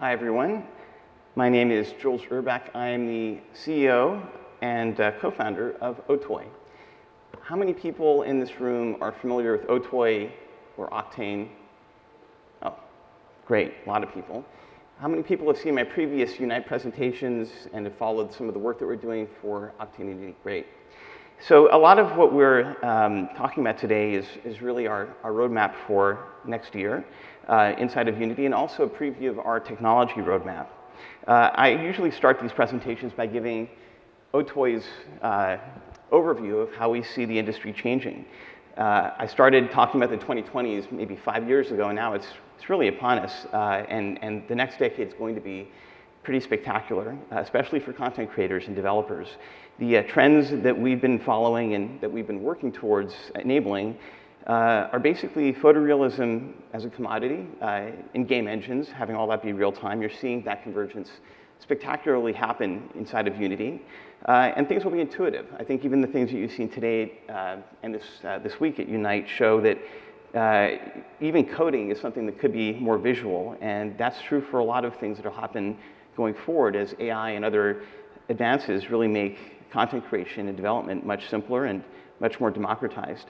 Hi, everyone. My name is Jules Urbach. I am the CEO and co-founder of OTOY. How many people in this room are familiar with OTOY or Octane? Oh, great, a lot of people. How many people have seen my previous Unite presentations and have followed some of the work that we're doing for OctaneRender? Great. So a lot of what we're talking about today is really our roadmap for next year inside of Unity, and also a preview of our technology roadmap. I usually start these presentations by giving OTOY's overview of how we see the industry changing. I started talking about the 2020s maybe 5 years ago, and now it's really upon us, and the next decade is going to be pretty spectacular, especially for content creators and developers. The trends that we've been following and that we've been working towards enabling are basically photorealism as a commodity in game engines, having all that be real time. You're seeing that convergence spectacularly happen inside of Unity, and things will be intuitive. I think even the things that you've seen today and this week at Unite show that even coding is something that could be more visual, and that's true for a lot of things that will happen going forward as AI and other advances really make content creation and development much simpler and much more democratized.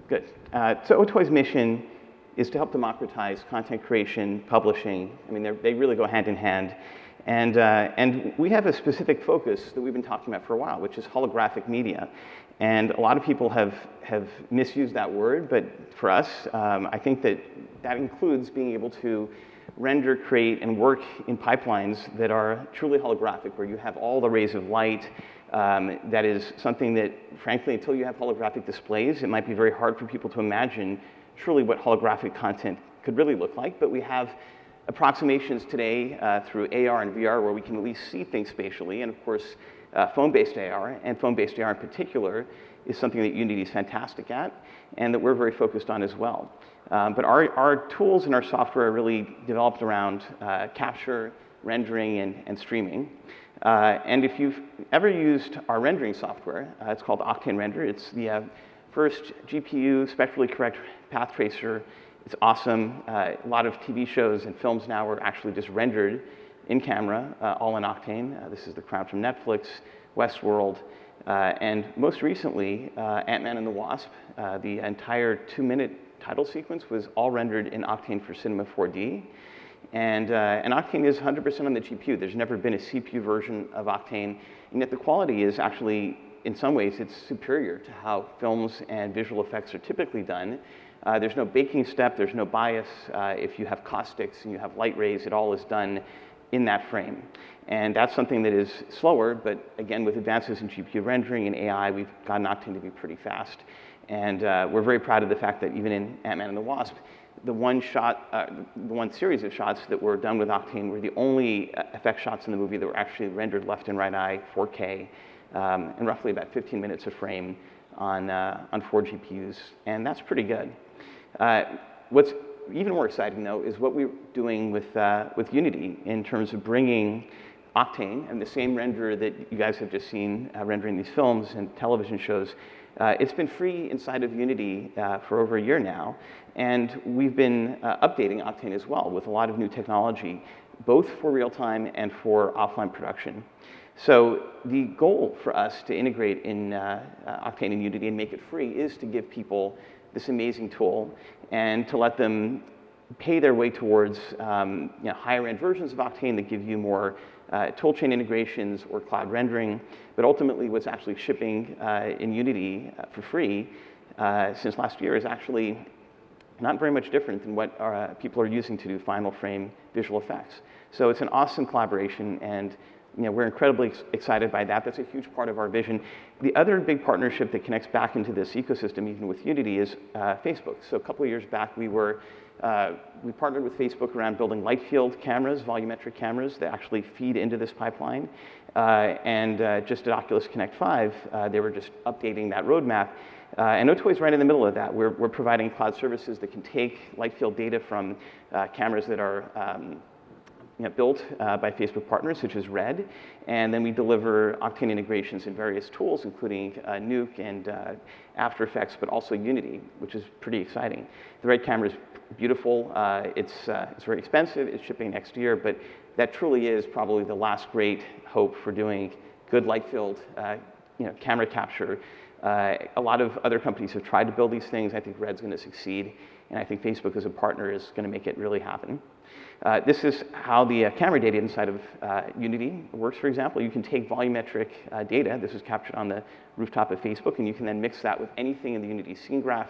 Good. So OTOY's mission is to help democratize content creation, publishing. I mean, they really go hand in hand. And we have a specific focus that we've been talking about for a while, which is holographic media. And a lot of people have misused that word, but for us, I think that includes being able to render, create, and work in pipelines that are truly holographic, where you have all the rays of light. That is something that, frankly, until you have holographic displays, it might be very hard for people to imagine truly what holographic content could really look like. But we have approximations today through AR and VR where we can at least see things spatially. And of course, phone-based AR, and phone-based AR in particular, is something that Unity is fantastic at and that we're very focused on as well. But our tools and our software are really developed around capture, rendering, and streaming. And if you've ever used our rendering software, it's called OctaneRender. It's the first GPU spectrally correct path tracer. It's awesome. A lot of TV shows and films now are actually just rendered in camera, all in Octane. This is The Crown from Netflix, Westworld, and most recently, Ant-Man and the Wasp. The entire 2-minute title sequence was all rendered in Octane for Cinema 4D. And Octane is 100% on the GPU. There's never been a CPU version of Octane, and yet the quality is actually, in some ways, it's superior to how films and visual effects are typically done. There's no baking step, there's no bias. If you have caustics and you have light rays, it all is done in that frame. And that's something that is slower, but again, with advances in GPU rendering and AI, we've gotten Octane to be pretty fast. And we're very proud of the fact that even in Ant-Man and the Wasp, the one series of shots that were done with Octane were the only effect shots in the movie that were actually rendered left and right eye 4K, and roughly about 15 minutes a frame on 4 GPUs, and that's pretty good. What's even more exciting, though, is what we're doing with Unity in terms of bringing Octane and the same renderer that you guys have just seen rendering these films and television shows. It's been free inside of Unity for over a year now, and we've been updating Octane as well with a lot of new technology, both for real-time and for offline production. So the goal for us to integrate in Octane and Unity and make it free is to give people this amazing tool and to let them pay their way towards higher-end versions of Octane that give you more toolchain integrations or cloud rendering. But ultimately, what's actually shipping in Unity for free since last year is actually not very much different than what people are using to do final frame visual effects. So it's an awesome collaboration, and we're incredibly excited by that. That's a huge part of our vision. The other big partnership that connects back into this ecosystem, even with Unity, is Facebook. So a couple of years back, we partnered with Facebook around building light field cameras, volumetric cameras that actually feed into this pipeline. Just at Oculus Connect 5, they were just updating that roadmap. And OTOY is right in the middle of that. We're providing cloud services that can take light field data from cameras that are built by Facebook partners, such as Red, and then we deliver Octane integrations in various tools, including Nuke and After Effects, but also Unity, which is pretty exciting. The Red camera is beautiful. It's very expensive. It's shipping next year, but that truly is probably the last great hope for doing good light-filled camera capture. A lot of other companies have tried to build these things. I think Red's going to succeed, and I think Facebook as a partner is going to make it really happen. This is how the camera data inside of Unity works, for example. You can take volumetric data. This is captured on the rooftop of Facebook, and you can then mix that with anything in the Unity scene graph,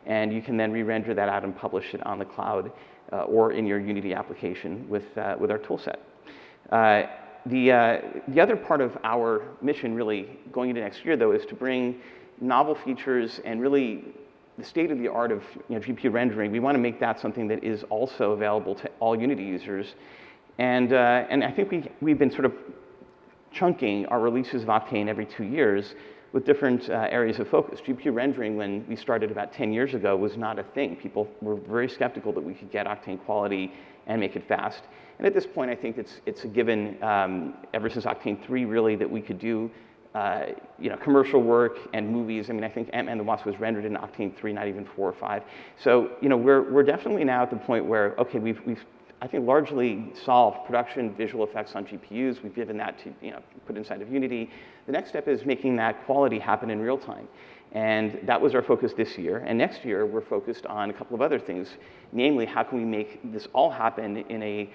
and you can then re-render that out and publish it on the cloud or in your Unity application with our toolset. The other part of our mission really going into next year, though, is to bring novel features and really the state of the art of GPU rendering. We want to make that something that is also available to all Unity users. And I think we've been sort of chunking our releases of Octane every 2 years with different areas of focus. GPU rendering, when we started about 10 years ago, was not a thing. People were very skeptical that we could get Octane quality and make it fast. And at this point, I think it's a given, ever since Octane 3, really, that we could do commercial work and movies. I mean, I think Ant-Man and the Wasp was rendered in Octane 3, not even 4 or 5. So, we're definitely now at the point where, okay, we've I think largely solved production visual effects on GPUs. We've given that to put inside of Unity. The next step is making that quality happen in real time. And that was our focus this year. And next year, we're focused on a couple of other things. Namely, how can we make this all happen in a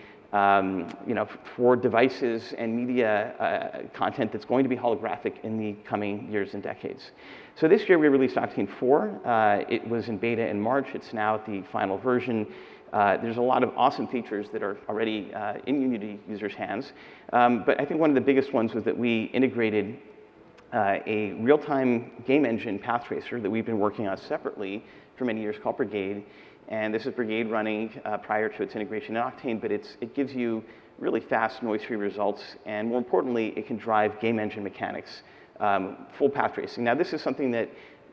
for devices and media content that's going to be holographic in the coming years and decades. So this year we released Octane 4. It was in beta in March. It's now at the final version. There's a lot of awesome features that are already in Unity users' hands. But I think one of the biggest ones was that we integrated a real-time game engine path tracer that we've been working on separately for many years called Brigade. And this is Brigade running prior to its integration in Octane, but it gives you really fast, noise-free results. And more importantly, it can drive game engine mechanics, full path tracing. Now, this is something that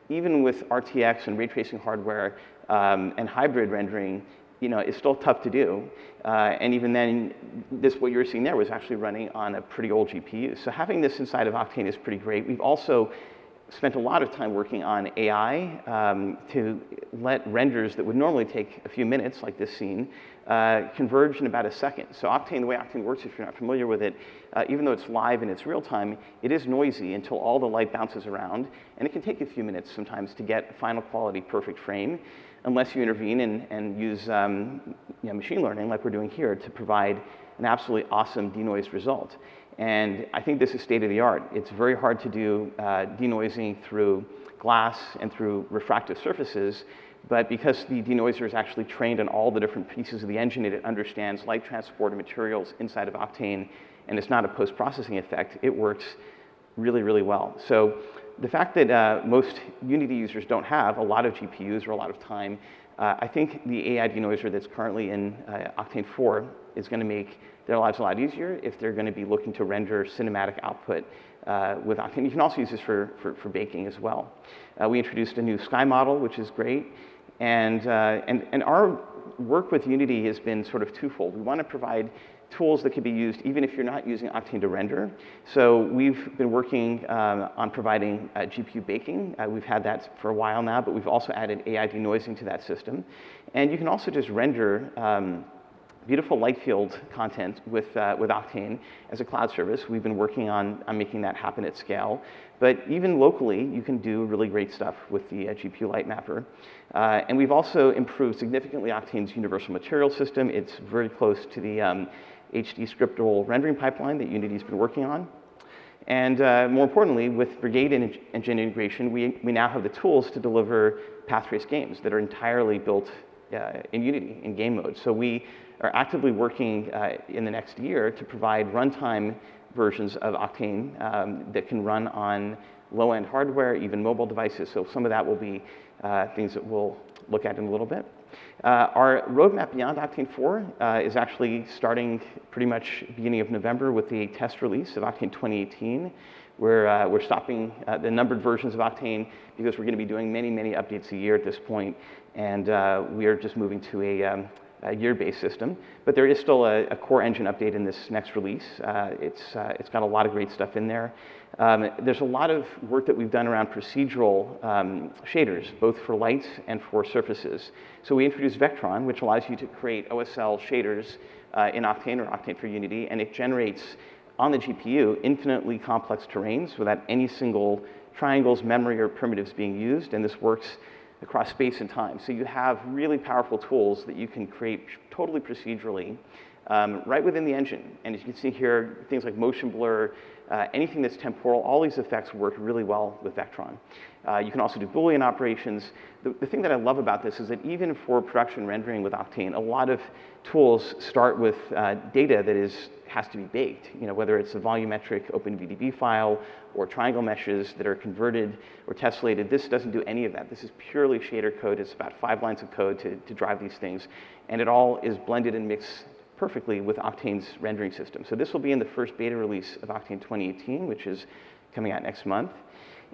even with RTX and ray tracing hardware and hybrid rendering, is still tough to do. And even then, what you were seeing there was actually running on a pretty old GPU. So having this inside of Octane is pretty great. We've also spent a lot of time working on AI to let renders that would normally take a few minutes, like this scene, converge in about a second. So Octane, the way Octane works, if you're not familiar with it, even though it's live and it's real time, it is noisy until all the light bounces around. And it can take a few minutes sometimes to get final quality perfect frame, unless you intervene and use machine learning like we're doing here to provide an absolutely awesome denoised result. And I think this is state of the art. It's very hard to do denoising through glass and through refractive surfaces, but because the denoiser is actually trained on all the different pieces of the engine, it understands light transport and materials inside of Octane, and it's not a post-processing effect. It works really, really well. So the fact that most Unity users don't have a lot of GPUs or a lot of time, I think the AI denoiser that's currently in Octane 4 is going to make their lives a lot easier if they're going to be looking to render cinematic output with Octane. You can also use this for baking as well. We introduced a new sky model, which is great. And our work with Unity has been sort of twofold. We want to provide tools that can be used even if you're not using Octane to render. So we've been working on providing GPU baking. We've had that for a while now, but we've also added AI denoising to that system. And you can also just render beautiful light field content with Octane as a cloud service. We've been working on making that happen at scale. But even locally, you can do really great stuff with the GPU Light Mapper. And we've also improved significantly Octane's universal material system. It's very close to the HD scriptable rendering pipeline that Unity's been working on. And more importantly, with Brigade engine integration, we now have the tools to deliver path trace games that are entirely built in Unity in game mode. So we are actively working in the next year to provide runtime versions of Octane that can run on low-end hardware, even mobile devices. So some of that will be things that we'll look at in a little bit. Our roadmap beyond Octane 4 is actually starting pretty much beginning of November with the test release of Octane 2018. We're stopping the numbered versions of Octane because we're going to be doing many, many updates a year at this point. And we are just moving to year-based system, but there is still a core engine update in this next release. It's got a lot of great stuff in there. There's a lot of work that we've done around procedural shaders, both for lights and for surfaces. So we introduced Vectron, which allows you to create OSL shaders in Octane or Octane for Unity, and it generates on the GPU infinitely complex terrains without any single triangles, memory, or primitives being used, and this works across space and time. So you have really powerful tools that you can create totally procedurally right within the engine. And as you can see here, things like motion blur, anything that's temporal, all these effects work really well with Vectron. You can also do Boolean operations. The thing that I love about this is that even for production rendering with Octane, a lot of tools start with data that has to be baked, whether it's a volumetric OpenVDB file or triangle meshes that are converted or tessellated. This doesn't do any of that. This is purely shader code. It's about 5 lines of code to drive these things. And it all is blended and mixed perfectly with Octane's rendering system. So this will be in the first beta release of Octane 2018, which is coming out next month.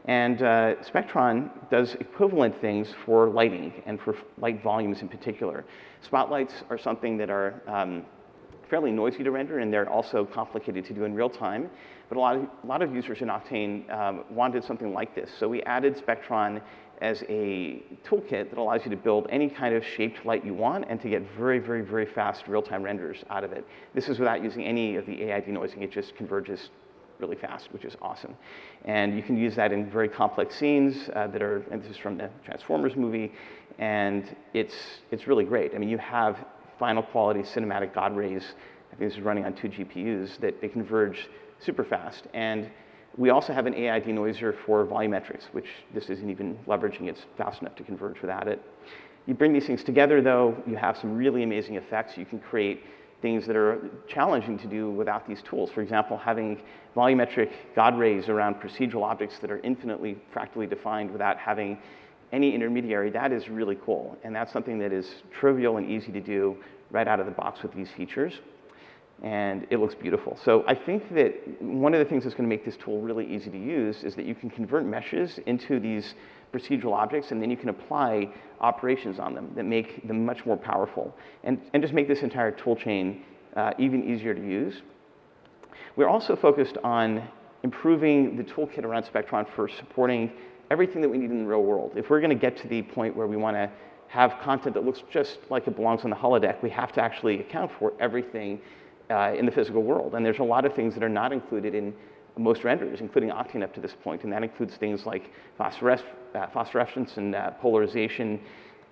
And Spectron does equivalent things for lighting and for light volumes in particular. Spotlights are something that are fairly noisy to render, and they're also complicated to do in real time. But a lot of users in Octane wanted something like this. So we added Spectron as a toolkit that allows you to build any kind of shaped light you want and to get very, very, very fast real-time renders out of it. This is without using any of the AI denoising. It just converges really fast, which is awesome. And you can use that in very complex scenes and this is from the Transformers movie, and it's really great. I mean, you have final quality cinematic God rays. I think this is running on 2 GPUs that they converge super fast. And we also have an AI denoiser for volumetrics, which this isn't even leveraging. It's fast enough to converge without it. You bring these things together, though, you have some really amazing effects. You can create things that are challenging to do without these tools. For example, having volumetric God rays around procedural objects that are infinitely fractally defined without having any intermediary, that is really cool. And that's something that is trivial and easy to do right out of the box with these features. And it looks beautiful. So I think that one of the things that's going to make this tool really easy to use is that you can convert meshes into these procedural objects, and then you can apply operations on them that make them much more powerful and just make this entire tool chain even easier to use. We're also focused on improving the toolkit around Spectron for supporting everything that we need in the real world. If we're going to get to the point where we want to have content that looks just like it belongs on the holodeck, we have to actually account for everything in the physical world. And there's a lot of things that are not included in most renders, including Octane up to this point, and that includes things like phosphorescence and polarization.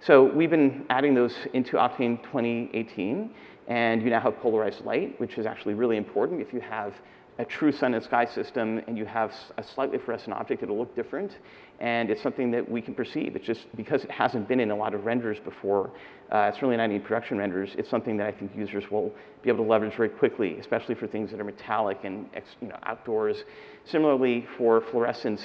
So we've been adding those into Octane 2018, and you now have polarized light, which is actually really important. If you have a true sun and sky system and you have a slightly fluorescent object, it'll look different, and it's something that we can perceive. It's just because it hasn't been in a lot of renders before, it's really not in production renders, it's something that I think users will be able to leverage very quickly, especially for things that are metallic and outdoors. Similarly, for fluorescence,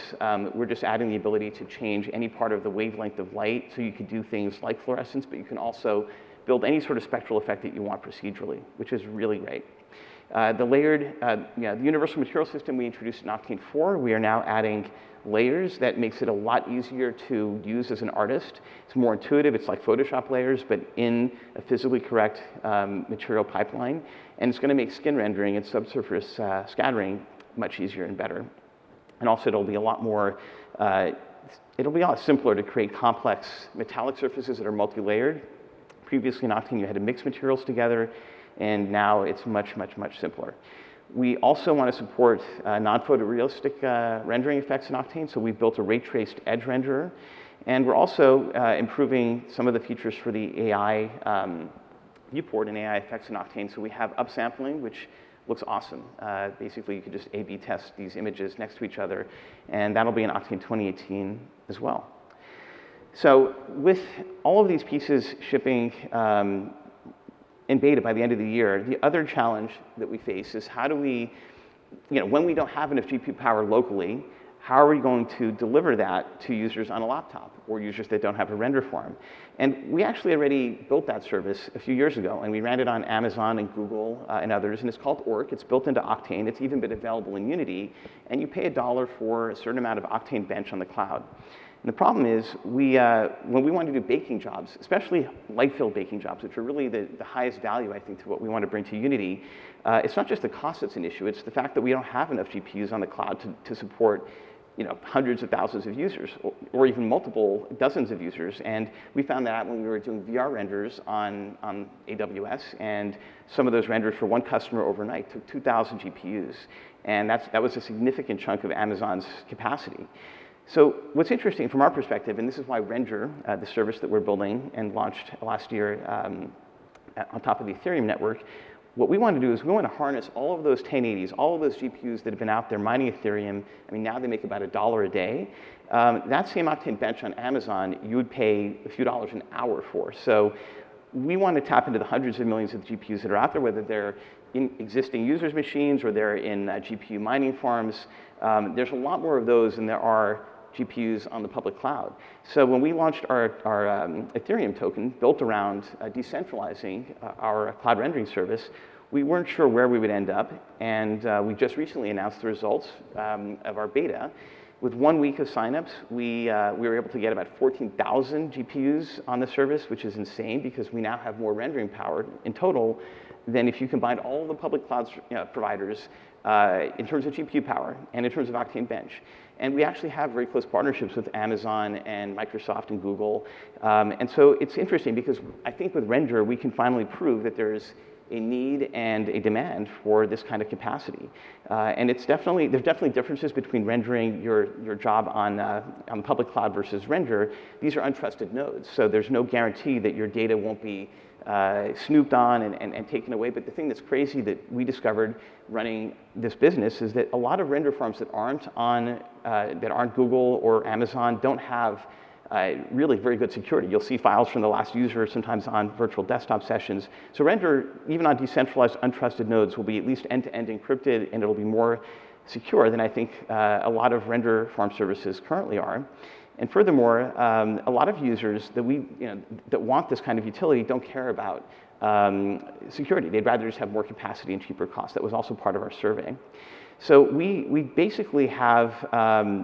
we're just adding the ability to change any part of the wavelength of light, so you can do things like fluorescence, but you can also build any sort of spectral effect that you want procedurally, which is really great. The layered, the universal material system we introduced in Octane 4, we are now adding layers. That makes it a lot easier to use as an artist. It's more intuitive. It's like Photoshop layers, but in a physically correct material pipeline. And it's going to make skin rendering and subsurface scattering much easier and better. And also, it'll be a lot simpler to create complex metallic surfaces that are multi-layered. Previously in Octane, you had to mix materials together, and now it's much, much, much simpler. We also want to support non-photorealistic rendering effects in Octane, so we've built a ray-traced edge renderer. And we're also improving some of the features for the AI viewport and AI effects in Octane. So we have upsampling, which looks awesome. Basically, you could just A/B test these images next to each other, and that'll be in Octane 2018 as well. So with all of these pieces shipping in beta by the end of the year, the other challenge that we face is how do we, when we don't have enough GPU power locally, how are we going to deliver that to users on a laptop or users that don't have a render farm? And we actually already built that service a few years ago, and we ran it on Amazon and Google and others, and it's called Orc. It's built into Octane. It's even been available in Unity, and you pay $1 for a certain amount of Octane bench on the cloud. And the problem is, when we want to do baking jobs, especially light-filled baking jobs, which are really the highest value, I think, to what we want to bring to Unity, it's not just the cost that's an issue, it's the fact that we don't have enough GPUs on the cloud to support hundreds of thousands of users, or even multiple dozens of users. And we found that when we were doing VR renders on AWS, and some of those renders for one customer overnight took 2,000 GPUs. And that was a significant chunk of Amazon's capacity. So what's interesting from our perspective, and this is why Render, the service that we're building and launched last year on top of the Ethereum network, what we want to do is we want to harness all of those 1080s, all of those GPUs that have been out there mining Ethereum. I mean, now they make about $1 a day. That same Octane bench on Amazon, you would pay a few dollars an hour for. So we want to tap into the hundreds of millions of GPUs that are out there, whether they're in existing users' machines or they're in GPU mining farms. There's a lot more of those than there are GPUs on the public cloud. So when we launched our Ethereum token built around decentralizing our cloud rendering service, we weren't sure where we would end up, and we just recently announced the results of our beta. With 1 week of signups, we were able to get about 14,000 GPUs on the service, which is insane because we now have more rendering power in total than if you combined all the public cloud providers in terms of GPU power and in terms of Octane bench. And we actually have very close partnerships with Amazon and Microsoft and Google. And so it's interesting because I think with Render, we can finally prove that there's a need and a demand for this kind of capacity. And there's definitely differences between rendering your job on the public cloud versus Render. These are untrusted nodes, so there's no guarantee that your data won't be snooped on and taken away. But the thing that's crazy that we discovered running this business is that a lot of render farms that aren't Google or Amazon don't have really very good security. You'll see files from the last user sometimes on virtual desktop sessions. So Render, even on decentralized, untrusted nodes, will be at least end-to-end encrypted, and it'll be more secure than I think a lot of render farm services currently are. And furthermore, a lot of users that want this kind of utility don't care about security. They'd rather just have more capacity and cheaper costs. That was also part of our survey. So we basically have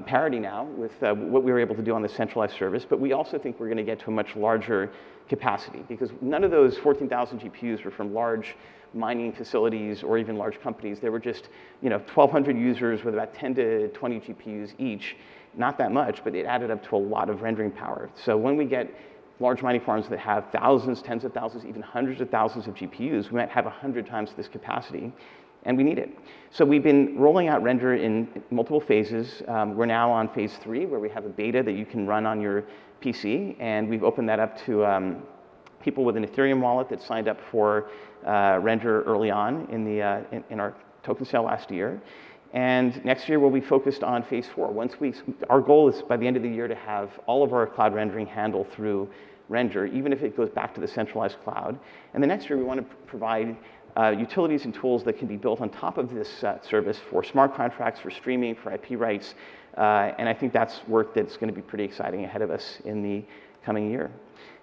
parity now with what we were able to do on the centralized service, but we also think we're going to get to a much larger capacity because none of those 14,000 GPUs were from large mining facilities or even large companies. They were just 1,200 users with about 10 to 20 GPUs each. Not that much, but it added up to a lot of rendering power. So when we get large mining farms that have thousands, tens of thousands, even hundreds of thousands of GPUs, we might have 100 times this capacity, and we need it. So we've been rolling out Render in multiple phases. We're now on phase 3, where we have a beta that you can run on your PC, and we've opened that up to people with an Ethereum wallet that signed up for Render early on in our token sale last year. And next year we'll be focused on phase 4. Our goal is by the end of the year to have all of our cloud rendering handled through Render, even if it goes back to the centralized cloud. And the next year we want to provide utilities and tools that can be built on top of this service for smart contracts, for streaming, for IP rights. And I think that's work that's going to be pretty exciting ahead of us in the coming year.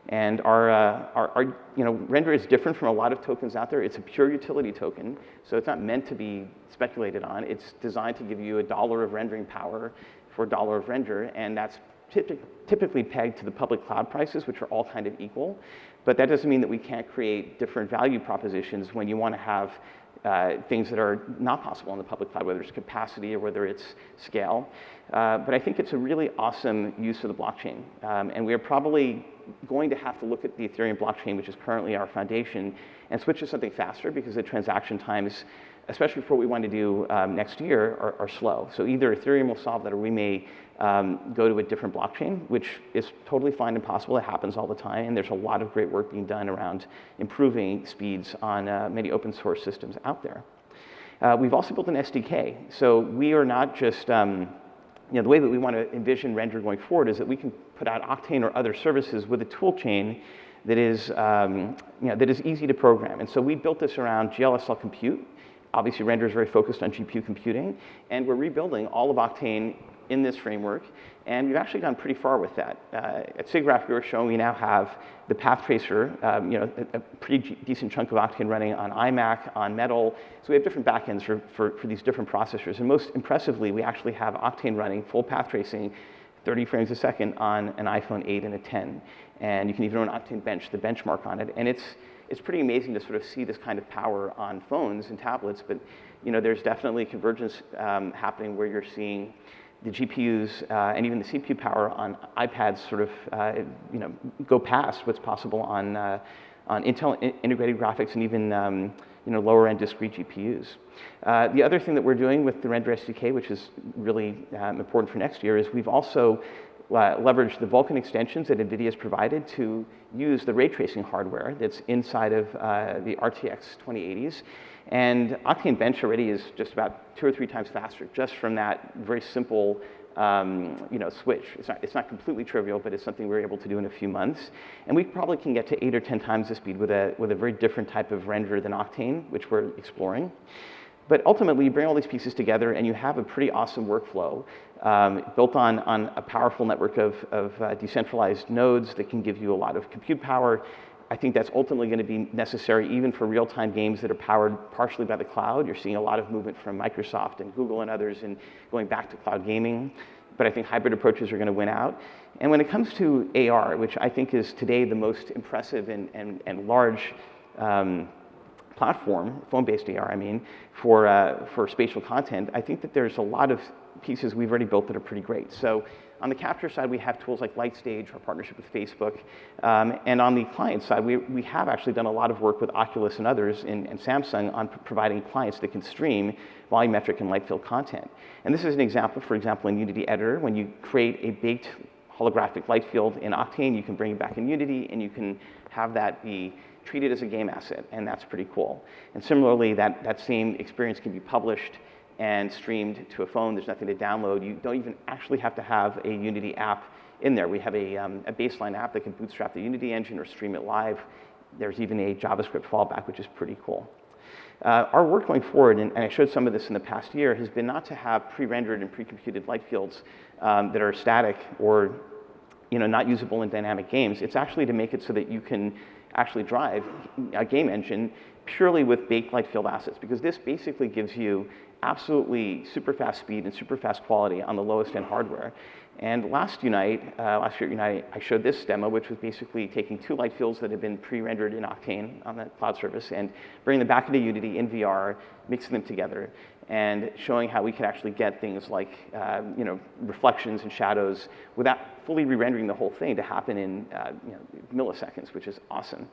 And our Render is different from a lot of tokens out there. It's a pure utility token, so it's not meant to be speculated on. It's designed to give you $1 of rendering power for $1 of render, and that's typically pegged to the public cloud prices, which are all kind of equal. But that doesn't mean that we can't create different value propositions when you want to have things that are not possible in the public cloud, whether it's capacity or whether it's scale. But I think it's a really awesome use of the blockchain. And we are probably going to have to look at the Ethereum blockchain, which is currently our foundation, and switch to something faster because the transaction times, especially for what we want to do next year, are slow. So either Ethereum will solve that or we may go to a different blockchain, which is totally fine and possible. It happens all the time, and there's a lot of great work being done around improving speeds on many open source systems out there. We've also built an SDK. So we are not just, the way that we want to envision Render going forward is that we can put out Octane or other services with a tool chain that is, that is easy to program. And so we built this around GLSL compute. Obviously, Render is very focused on GPU computing, and we're rebuilding all of Octane in this framework, and we've actually gone pretty far with that. At SIGGRAPH, we were showing we now have the path tracer, a pretty decent chunk of Octane running on iMac, on Metal. So we have different backends for these different processors. And most impressively, we actually have Octane running full path tracing 30 frames a second on an iPhone 8 and a 10. And you can even run Octane Bench, the benchmark on it. And it's pretty amazing to sort of see this kind of power on phones and tablets, but there's definitely convergence happening where you're seeing the GPUs and even the CPU power on iPads sort of go past what's possible on Intel integrated graphics and even lower end discrete GPUs. The other thing that we're doing with the Render SDK, which is really important for next year, is we've also leveraged the Vulkan extensions that NVIDIA has provided to use the ray tracing hardware that's inside of the RTX 2080s. And Octane Bench already is just about 2 or 3 times faster just from that very simple switch. It's not completely trivial, but it's something we're able to do in a few months. And we probably can get to 8 or 10 times the speed with a very different type of render than Octane, which we're exploring. But ultimately, you bring all these pieces together and you have a pretty awesome workflow built on a powerful network of decentralized nodes that can give you a lot of compute power. I think that's ultimately going to be necessary even for real-time games that are powered partially by the cloud. You're seeing a lot of movement from Microsoft and Google and others in going back to cloud gaming. But I think hybrid approaches are going to win out. And when it comes to AR, which I think is today the most impressive and large platform, phone-based AR, I mean, for spatial content, I think that there's a lot of pieces we've already built that are pretty great. So on the capture side, we have tools like Lightstage, our partnership with Facebook. And on the client side, we have actually done a lot of work with Oculus and others and Samsung on providing clients that can stream volumetric and light field content. And this is an example, for example, in Unity Editor, when you create a baked holographic light field in Octane, you can bring it back in Unity and you can have that be treated as a game asset, and that's pretty cool. And similarly, that same experience can be published and streamed to a phone. There's nothing to download. You don't even actually have to have a Unity app in there. We have a baseline app that can bootstrap the Unity engine or stream it live. There's even a JavaScript fallback, which is pretty cool. Our work going forward, and I showed some of this in the past year, has been not to have pre-rendered and pre-computed light fields that are static or not usable in dynamic games. It's actually to make it so that you can actually drive a game engine purely with baked light field assets, because this basically gives you absolutely super fast speed and super fast quality on the lowest end hardware. And last year at Unite, I showed this demo, which was basically taking 2 light fields that had been pre-rendered in Octane on the cloud service and bringing them back into Unity in VR, mixing them together, and showing how we could actually get things like reflections and shadows without fully re-rendering the whole thing to happen in milliseconds, which is awesome.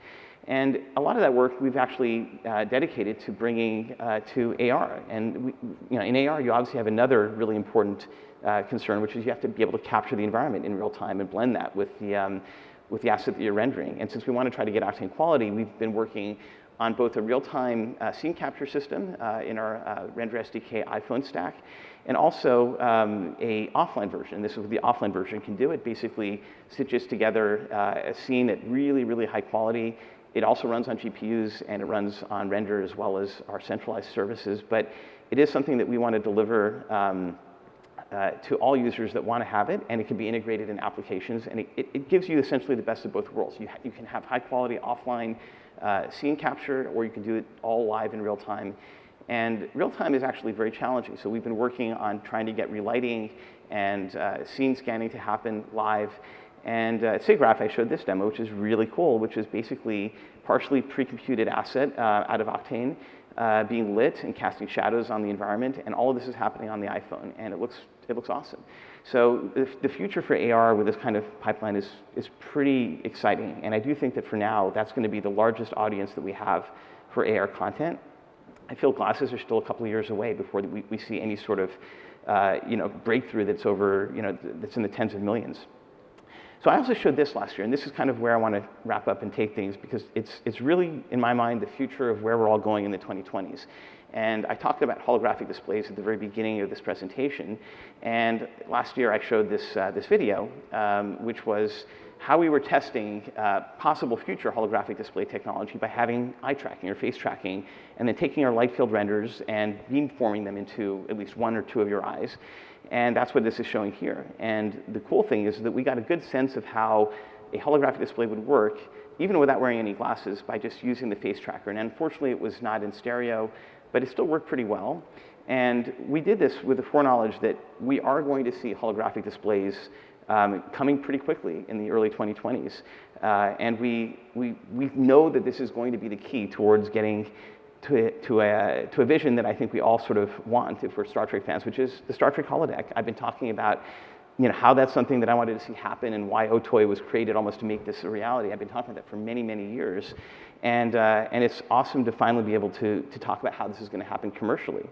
And a lot of that work we've actually dedicated to bringing to AR. And in AR, you obviously have another really important concern, which is you have to be able to capture the environment in real time and blend that with the asset that you're rendering. And since we want to try to get Octane quality, we've been working on both a real-time scene capture system in our Render SDK iPhone stack, and also a offline version. This is what the offline version can do. It basically stitches together a scene at really, really high quality. It also runs on GPUs, and it runs on Render as well as our centralized services. But it is something that we want to deliver to all users that want to have it, and it can be integrated in applications. And it gives you essentially the best of both worlds. You can have high-quality offline scene capture, or you can do it all live in real time. And real time is actually very challenging. So we've been working on trying to get relighting and scene scanning to happen live. And at SIGGRAPH, I showed this demo, which is really cool, which is basically partially pre-computed asset out of Octane being lit and casting shadows on the environment. And all of this is happening on the iPhone, and it looks awesome. So the future for AR with this kind of pipeline is pretty exciting. And I do think that for now, that's going to be the largest audience that we have for AR content. I feel glasses are still a couple of years away before we see any sort of breakthrough that's over, that's in the tens of millions. So I also showed this last year, and this is kind of where I want to wrap up and take things, because it's really, in my mind, the future of where we're all going in the 2020s. And I talked about holographic displays at the very beginning of this presentation. And last year I showed this video, which was how we were testing possible future holographic display technology by having eye tracking or face tracking, and then taking our light field renders and beamforming them into at least 1 or 2 of your eyes. And that's what this is showing here. And the cool thing is that we got a good sense of how a holographic display would work, even without wearing any glasses, by just using the face tracker. And unfortunately, it was not in stereo, but it still worked pretty well. And we did this with the foreknowledge that we are going to see holographic displays coming pretty quickly in the early 2020s. And we know that this is going to be the key towards getting to a vision that I think we all sort of want if we're Star Trek fans, which is the Star Trek holodeck. I've been talking about how that's something that I wanted to see happen and why OTOY was created almost to make this a reality. I've been talking about that for many, many years. And it's awesome to finally be able to talk about how this is going to happen commercially.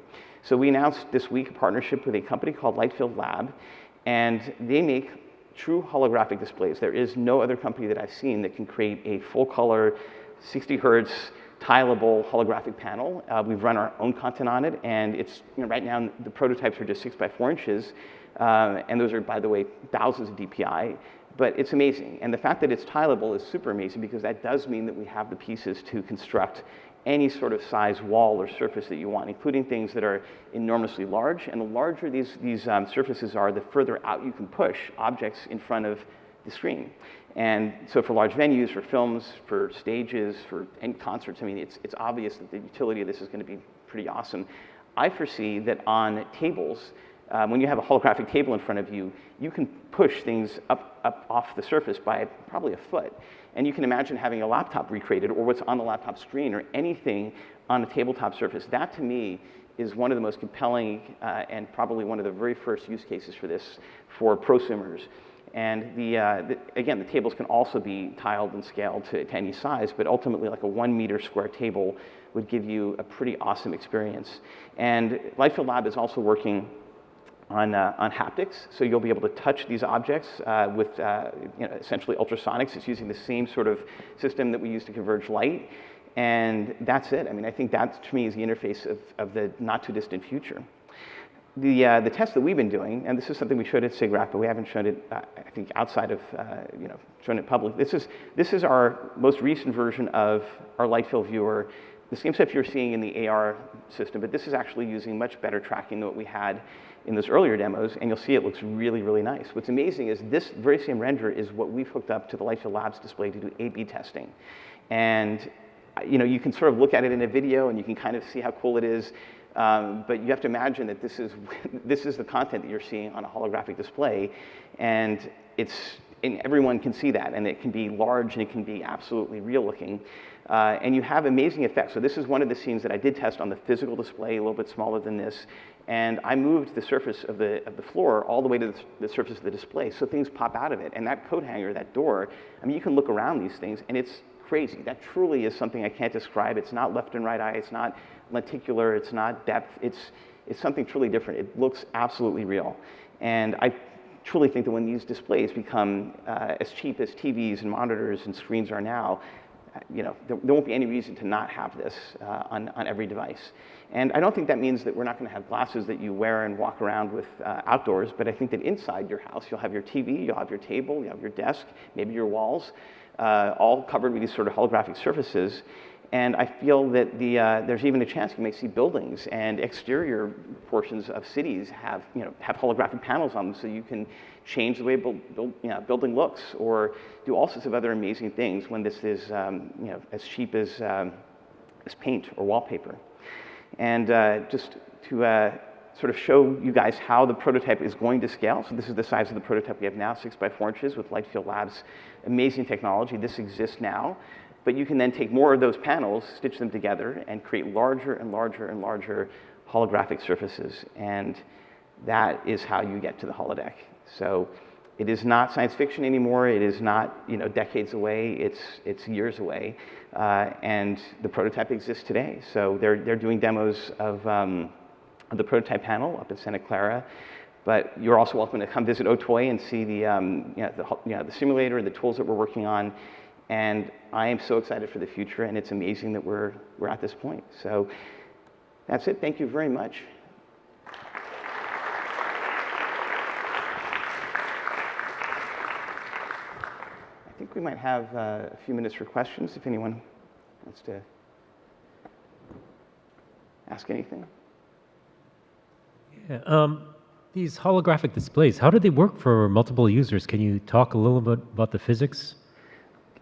So we announced this week a partnership with a company called Lightfield Lab, and they make true holographic displays. There is no other company that I've seen that can create a full color, 60 hertz, tileable holographic panel. We've run our own content on it, and it's right now the prototypes are just 6 by 4 inches, and those are, by the way, thousands of DPI. But it's amazing, and the fact that it's tileable is super amazing because that does mean that we have the pieces to construct any sort of size wall or surface that you want, including things that are enormously large. And the larger these surfaces are, the further out you can push objects in front of the screen. And so for large venues, for films, for stages, for any concerts, I mean, it's obvious that the utility of this is going to be pretty awesome. I foresee that on tables, when you have a holographic table in front of you, you can push things up off the surface by probably a foot. And you can imagine having a laptop recreated or what's on the laptop screen or anything on a tabletop surface. That, to me, is one of the most compelling and probably one of the very first use cases for this for prosumers. And again, the tables can also be tiled and scaled to any size, but ultimately like a 1 meter square table would give you a pretty awesome experience. And Lightfield Lab is also working on haptics, so you'll be able to touch these objects with essentially ultrasonics. It's using the same sort of system that we use to converge light, and that's it. I mean, I think that, to me, is the interface of the not-too-distant future. The test that we've been doing, and this is something we showed at SIGGRAPH, but we haven't shown it, I think, outside of, shown it public. This is our most recent version of our Lightfield viewer, the same stuff you're seeing in the AR system, but this is actually using much better tracking than what we had in those earlier demos, and you'll see it looks really, really nice. What's amazing is this very same renderer is what we've hooked up to the Lightfield Labs display to do A/B testing. And you can sort of look at it in a video and you can kind of see how cool it is, but you have to imagine that this is the content that you're seeing on a holographic display, and everyone can see that, and it can be large and it can be absolutely real looking. And you have amazing effects. So this is one of the scenes that I did test on the physical display, a little bit smaller than this. And I moved the surface of the floor all the way to the surface of the display, so things pop out of it. And that coat hanger, that door, I mean, you can look around these things, and it's crazy. That truly is something I can't describe. It's not left and right eye. It's not lenticular. It's not depth. It's something truly different. It looks absolutely real. And I truly think that when these displays become as cheap as TVs and monitors and screens are now, there won't be any reason to not have this on every device. And I don't think that means that we're not going to have glasses that you wear and walk around with outdoors, but I think that inside your house, you'll have your TV, you'll have your table, you'll have your desk, maybe your walls, all covered with these sort of holographic surfaces. And I feel that there's even a chance you may see buildings and exterior portions of cities have holographic panels on them, so you can change the way building looks, or do all sorts of other amazing things when this is as cheap as paint or wallpaper. And just to sort of show you guys how the prototype is going to scale. So this is the size of the prototype we have now, 6 by 4 inches with Lightfield Labs' amazing technology. This exists now. But you can then take more of those panels, stitch them together, and create larger and larger and larger holographic surfaces. And that is how you get to the holodeck. So it is not science fiction anymore. It is not decades away. It's years away. And the prototype exists today. So they're doing demos of the prototype panel up in Santa Clara. But you're also welcome to come visit OTOY and see the simulator and the tools that we're working on. And I am so excited for the future, and it's amazing that we're at this point. So that's it. Thank you very much. I think we might have a few minutes for questions if anyone wants to ask anything. Yeah, these holographic displays, how do they work for multiple users? Can you talk a little bit about the physics?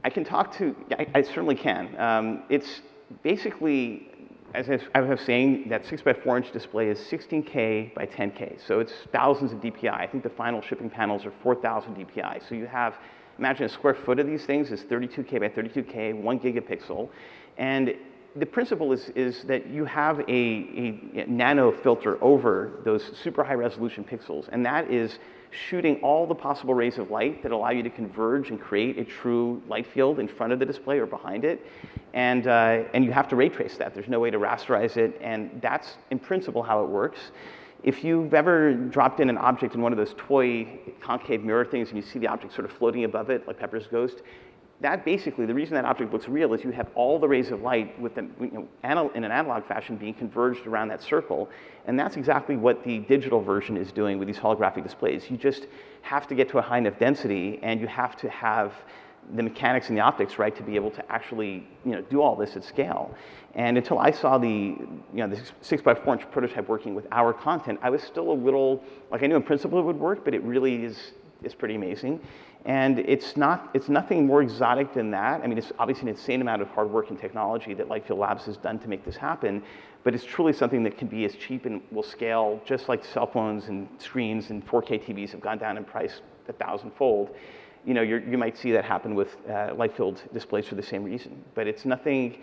I can talk to, I certainly can. It's basically as I was saying, that 6 by 4 inch display is 16K by 10K. So it's thousands of DPI. I think the final shipping panels are 4,000 DPI. So you have, imagine a square foot of these things is 32K by 32K, 1 gigapixel. And the principle is that you have a nano filter over those super high resolution pixels. And that is shooting all the possible rays of light that allow you to converge and create a true light field in front of the display or behind it. And you have to ray trace that. There's no way to rasterize it. And that's, in principle, how it works. If you've ever dropped in an object in one of those toy concave mirror things and you see the object sort of floating above it, like Pepper's Ghost, that basically, the reason that object looks real is you have all the rays of light with them, in an analog fashion being converged around that circle. And that's exactly what the digital version is doing with these holographic displays. You just have to get to a high enough density, and you have to have the mechanics and the optics right to be able to actually do all this at scale. And until I saw the 6 by 4 inch prototype working with our content, I was still a little, like I knew in principle it would work, but it really is pretty amazing. And it's nothing more exotic than that. I mean, it's obviously an insane amount of hard work and technology that Lightfield Labs has done to make this happen, but it's truly something that can be as cheap and will scale just like cell phones and screens and 4K TVs have gone down in price 1,000-fold. You might see that happen with Lightfield displays for the same reason, but it's nothing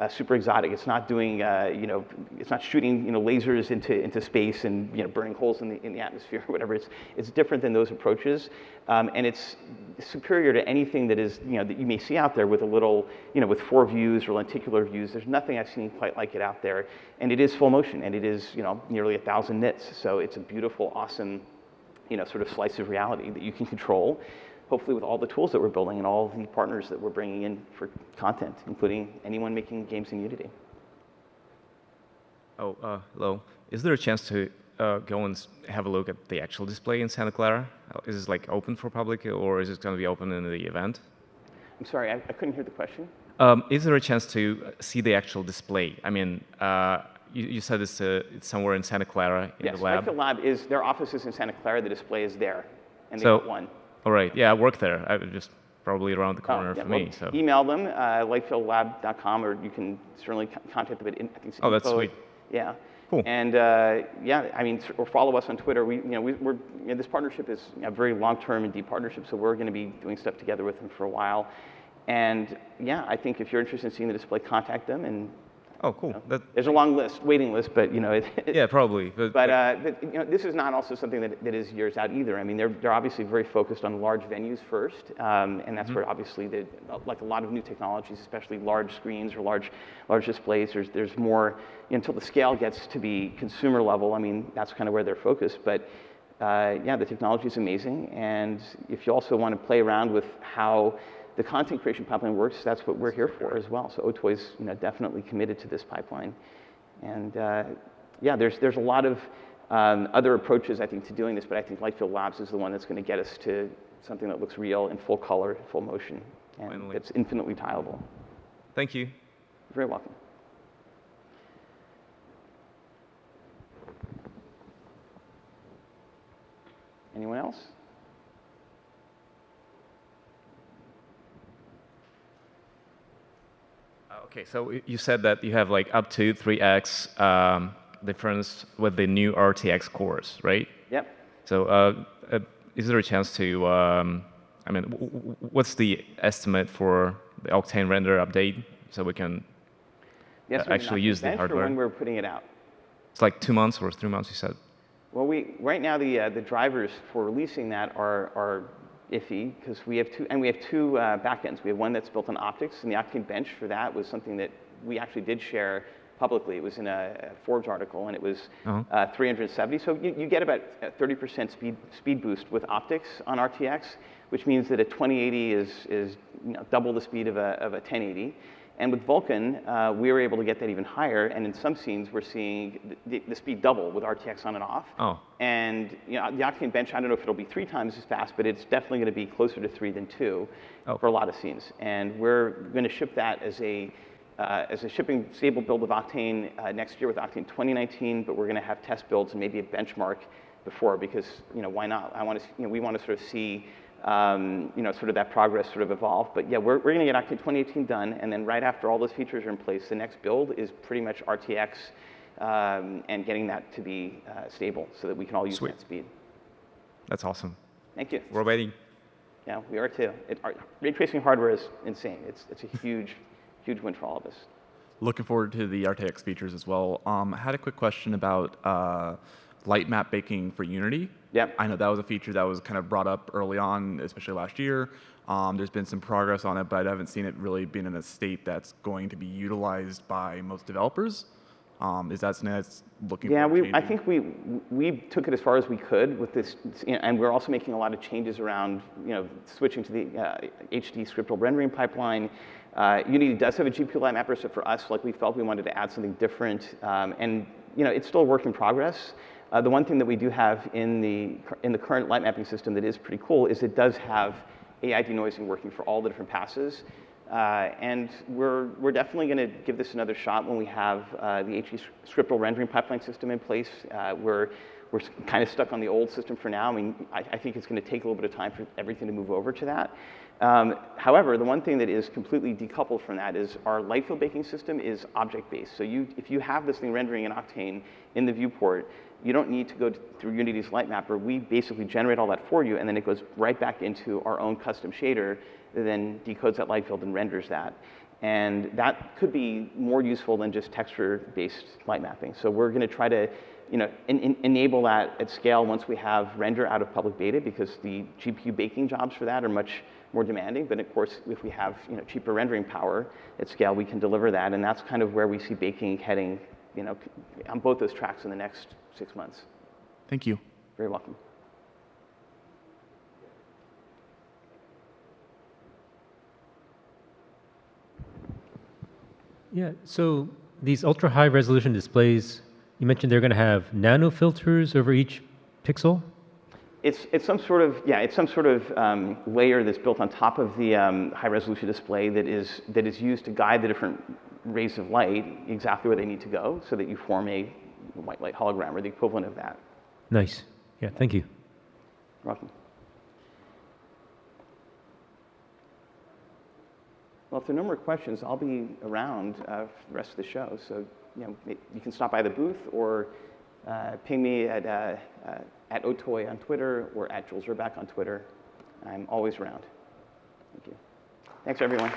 super exotic. It's not doing, it's not shooting, lasers into space and burning holes in the atmosphere or whatever. It's different than those approaches, and it's superior to anything that is, that you may see out there with a little, with 4 views or lenticular views. There's nothing I've seen quite like it out there, and it is full motion, and it is, nearly 1,000 nits. So it's a beautiful, awesome, sort of slice of reality that you can control, hopefully with all the tools that we're building and all the partners that we're bringing in for content, including anyone making games in Unity. Oh, hello. Is there a chance to go and have a look at the actual display in Santa Clara? Is this like open for public, or is it going to be open in the event? I'm sorry, I couldn't hear the question. Is there a chance to see the actual display? I mean, you said it's somewhere in Santa Clara in the lab. Yes, Lightfield Lab is, their office is in Santa Clara, the display is there, and they got one. All right, yeah, I work there. I just probably around the corner for me. So email them, lightfieldlab.com, or you can certainly contact them at, I think it's oh, that's sweet. Yeah. Cool. And yeah, I mean, or follow us on Twitter. This partnership is a very long-term and deep partnership, so we're going to be doing stuff together with them for a while. And yeah, I think if you're interested in seeing the display, contact them. And oh, cool. There's a long waiting list, but yeah, probably. But this is not also something that is years out either. I mean, they're obviously very focused on large venues first, and that's where obviously like a lot of new technologies, especially large screens or large displays. There's more until the scale gets to be consumer level. I mean, that's kind of where they're focused. But yeah, the technology is amazing, and if you also want to play around with how the content creation pipeline works, that's what we're here for as well. So OTOY is definitely committed to this pipeline. And yeah, there's a lot of other approaches, I think, to doing this, but I think Lightfield Labs is the one that's going to get us to something that looks real in full color, full motion, and it's infinitely tileable. Thank you. You're very welcome. Anyone else? Okay, so you said that you have like up to 3x difference with the new RTX cores, right? Yep. So is there a chance to, I mean, what's the estimate for the OctaneRender update so we can actually use the hardware? When we're putting it out. It's like 2 months or 3 months, you said? Well, right now the drivers for releasing that are iffy because we have two backends. We have one that's built on optics, and the Octane bench for that was something that we actually did share publicly. It was in a Forbes article, and it was 370. So you get about a 30% speed boost with optics on RTX, which means that a 2080 is double the speed of a 1080. And with Vulkan, we were able to get that even higher, and in some scenes, we're seeing the speed double with RTX on and off. Oh. And the Octane bench, I don't know if it'll be 3 times as fast, but it's definitely going to be closer to 3 than 2 for a lot of scenes. And we're going to ship that as a shipping stable build of Octane next year with Octane 2019, but we're going to have test builds and maybe a benchmark before, because why not? We want to sort of see sort of that progress sort of evolve. But yeah, we're going to get Octane 2018 done, and then right after all those features are in place, the next build is pretty much RTX and getting that to be stable so that we can all use that speed. That's awesome. Thank you. We're waiting. Yeah, we are too. Ray tracing hardware is insane. It's a huge win for all of us. Looking forward to the RTX features as well. I had a quick question about light map baking for Unity. Yep. I know that was a feature that was kind of brought up early on, especially last year. There's been some progress on it, but I haven't seen it really been in a state that's going to be utilized by most developers. Is that something that's looking yeah, for I think we took it as far as we could with this, and we're also making a lot of changes around, switching to the HD scriptal rendering pipeline. Unity does have a GPU light mapper, so for us, like, we felt we wanted to add something different, and it's still a work in progress. The one thing that we do have in the current light mapping system that is pretty cool is it does have AI denoising working for all the different passes. And we're definitely going to give this another shot when we have the HD scriptal rendering pipeline system in place. We're kind of stuck on the old system for now. I mean, I think it's going to take a little bit of time for everything to move over to that. However, the one thing that is completely decoupled from that is our light field baking system is object-based. So if you have this thing rendering in Octane in the viewport, you don't need to go through Unity's light mapper. We basically generate all that for you, and then it goes right back into our own custom shader that then decodes that light field and renders that. And that could be more useful than just texture-based light mapping. So we're going to try to enable that at scale once we have render out of public beta, because the GPU baking jobs for that are much more demanding. But of course, if we have cheaper rendering power at scale, we can deliver that. And that's kind of where we see baking heading on both those tracks in the next 6 months. Thank you. Very welcome. Yeah, so these ultra high resolution displays, you mentioned they're going to have nano filters over each pixel? It's some sort of layer that's built on top of the high resolution display that is used to guide the different rays of light exactly where they need to go, so that you form a white light hologram or the equivalent of that. Nice. Yeah, thank you. You're welcome. Well, if there are no more questions, I'll be around for the rest of the show. So you can stop by the booth or ping me at OTOY on Twitter or at Jules Urbach on Twitter. I'm always around. Thank you. Thanks, everyone.